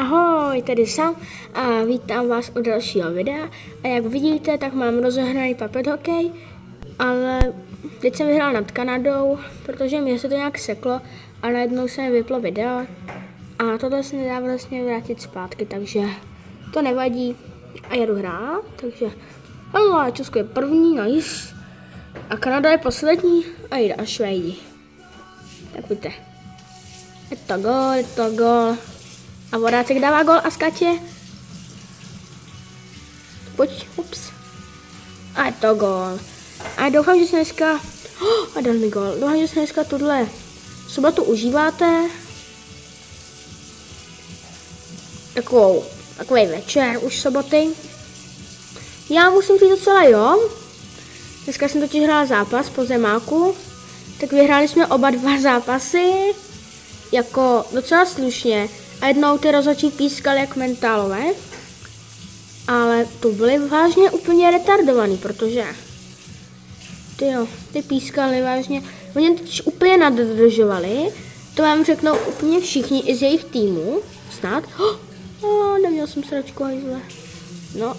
Ahoj, tady Sam a vítám vás u dalšího videa. A jak vidíte, tak mám rozehraný puppet hokej, ale teď jsem vyhrál nad Kanadou, protože mě se to nějak seklo a najednou se mi vyplo video a tohle se nedá vlastně vrátit zpátky, takže to nevadí a jedu hrát, takže Česko je první, nice, a Kanada je poslední a jde a Švédi. Tak pojďte. Je to gol. A Vodáček dává gol a skače. Pojď, ups. A je to gol. A doufám, že se dneska... a dal mi gol. Doufám, že se dneska tuhle sobotu užíváte. Takový večer už soboty. Já musím říct docela jo. Dneska jsem totiž hrál zápas po zemáku. Tak vyhráli jsme oba dva zápasy. Jako docela slušně. A jednou ty rozhodčí pískali jak mentálové. Ale to byly vážně úplně retardovaný, protože ty pískali vážně. Oni totiž úplně nadržovali. To vám řeknou úplně všichni i z jejich týmu. Snad. Neměl jsem sračku hajzle. No,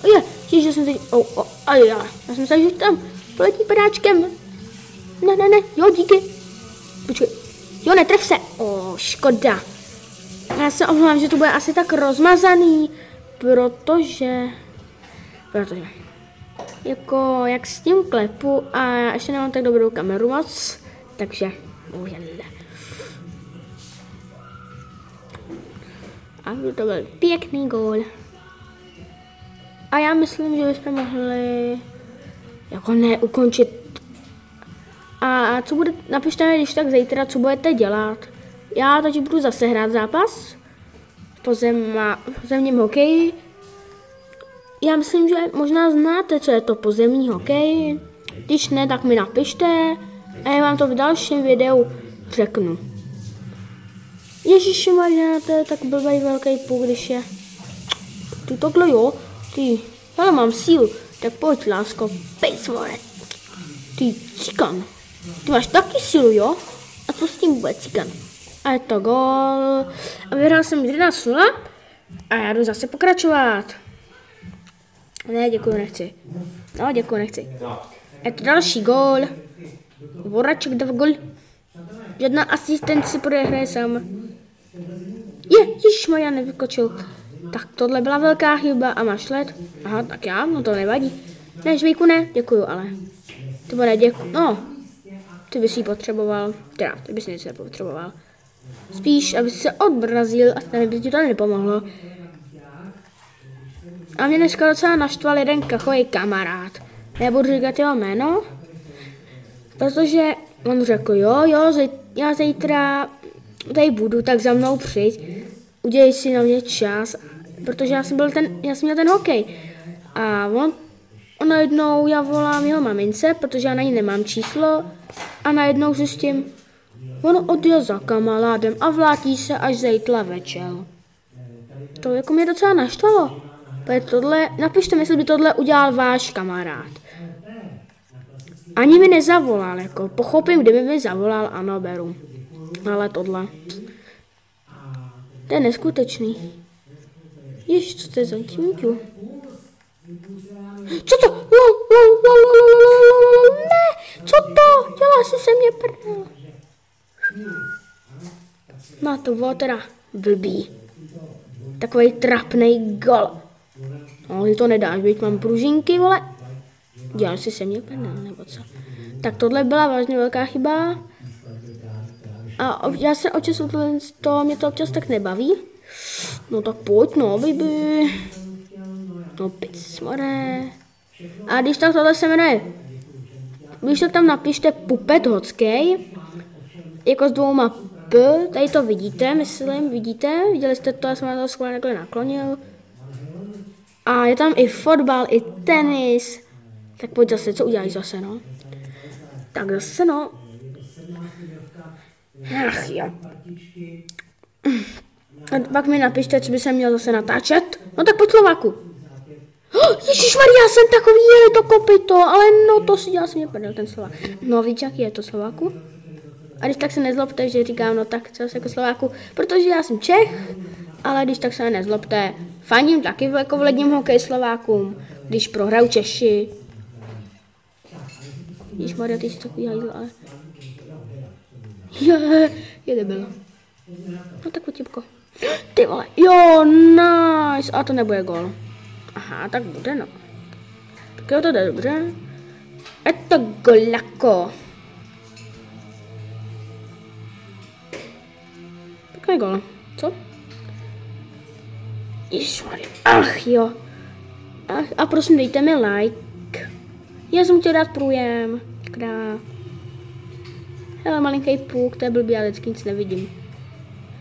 že jsem teď... já jsem se, že tam poletí padáčkem. Ne, jo, díky. Počkej. Jo, netref se. Škoda. Já se omlouvám, že to bude asi tak rozmazaný, protože jako jak s tím klepu a já ještě nemám tak dobrou kameru moc, takže a to byl pěkný gól. A já myslím, že bychom mohli jako neukončit. A co bude, napište mi když tak zítra, co budete dělat. Já teď budu zase hrát zápas v pozemním hokeji. Já myslím, že možná znáte, co je to pozemní hokej. Když ne, tak mi napište a já vám to v dalším videu řeknu. Ježišmarja, to je tak blbej velký puk, když je... Ty tohle jo, hele, mám sílu, tak pojď lásko, pejc more. Ty cikan, ty máš taky sílu, jo? A co s tím bude cikan? A je to gól. A vyhrál jsem 11-0 a já jdu zase pokračovat. Ne, děkuju, nechci. No, děkuju, nechci. Je to další gól. Vodáček dal gól. Žádná asistenci hraje sám. Ježišmarja, nevykočil. Tak tohle byla velká chyba a máš let. Aha, tak já, no to nevadí. Ne, Žvejku, ne, děkuju, ale. Ty bude děkuju, no. Ty bys ji potřeboval. Teda, ty bys nic nepotřeboval. Spíš, aby se odbrazil a tam by ti to nepomohlo. A mě dneska docela naštval jeden kachový kamarád. Nebudu říkat jeho jméno, protože on řekl, jo, já zítra tady budu, tak za mnou přijď. Udělej si na mě čas, protože já jsem měl ten hokej. A on najednou, já volám jeho mamince, protože já na ní nemám číslo, a najednou si s tím on odjel za kamarádem a vrátí se až zítra večer. To jako mě docela naštvalo. Napište mi, jestli by tohle udělal váš kamarád. Ani mi nezavolal, jako pochopím, kdyby mi zavolal, ano, beru. Ale tohle. To je neskutečný. Ježiš, co to je za tímťu? Co to? Ne, co to? Dělá si se mě prdel. No to bylo teda blbý. Takovej trapnej gol. No, ty to nedáš, byť mám pružinky, vole. Dělal si se mě prdel, nebo co? Tak tohle byla vážně velká chyba. A já se občas mě to občas tak nebaví. No tak pojď, no, baby. No, pic, more. A když tak tohle se jmenuje, když tak tam napište puppet hockey, jako s 2 P, tady to vidíte, myslím, viděli jste to, já jsem na to schválně takhle naklonil. A je tam i fotbal, i tenis, tak pojď zase, co uděláš zase, no? Tak zase, no. Ach jo. A pak mi napište, co by se měl zase natáčet. No tak pojď Slováku. Ježišmarja, já jsem takový, jeli to kopyto, ale no to si dělal, jsem mě prdel ten Slovák. No víš, jaký je to Slováku? A když tak se nezlobte, že říkám, no tak co jako Slováku, protože já jsem Čech ale když tak se nezlobte. Fandím taky jako v ledním hokeji Slovákům, když prohrajou Češi. Ježišmarja, ty jsi takový hajzl, ale... Je debil. No tak utípko. Ty vole, jo, nice. A to nebude gol. Aha, tak bude, no. Tak jo, to jde dobře. Je to golako. Takový gol. Co? Ježišmarja. Ach jo. A prosím, dejte mi like. Já jsem chtěl dát průjem. Krá. Hele, malinký puk, to je blbý, ale vždycky nic nevidím.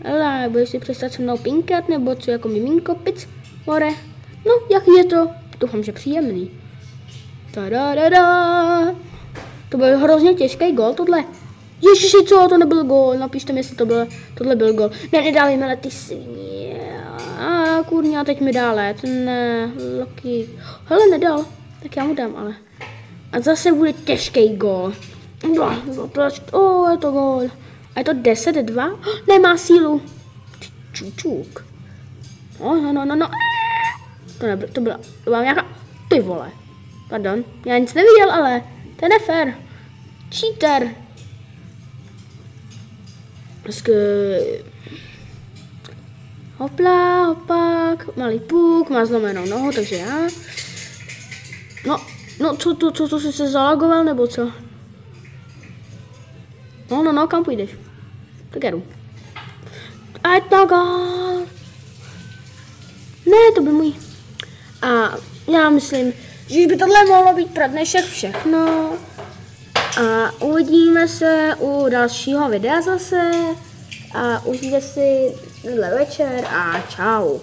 Hele, budeš si přestat se mnou pinkat, nebo co, jako miminko, pic, more. No, jak je to? Doufám, že příjemný. Tadadada. To byl hrozně těžký gol, tohle. Ježiši, co, to nebyl gol, napište mi, jestli tohle byl gol. Ne, nedali mi ty svině. A kurňa, teď mi dá let. Ne, Loki. Hele, nedal. Tak já mu dám, ale. A zase bude těžký gol. Je to gol. A je to 10-2? Nemá sílu. Čučuk. No. To byla nějaká... Ty vole. Pardon. Já nic neviděl, ale to je nefér. Cheater. Hopla, hopak, malý puk, má zlomenou nohu, takže já. No, co jsi se zalagoval, nebo co? No, kam půjdeš? Tak jdu. A je to gol. Ne, to byl můj. A já myslím, že by tohle mohlo být pro dnešek všechno. A uvidíme se u dalšího videa zase. A užijte si tenhle večer a čau.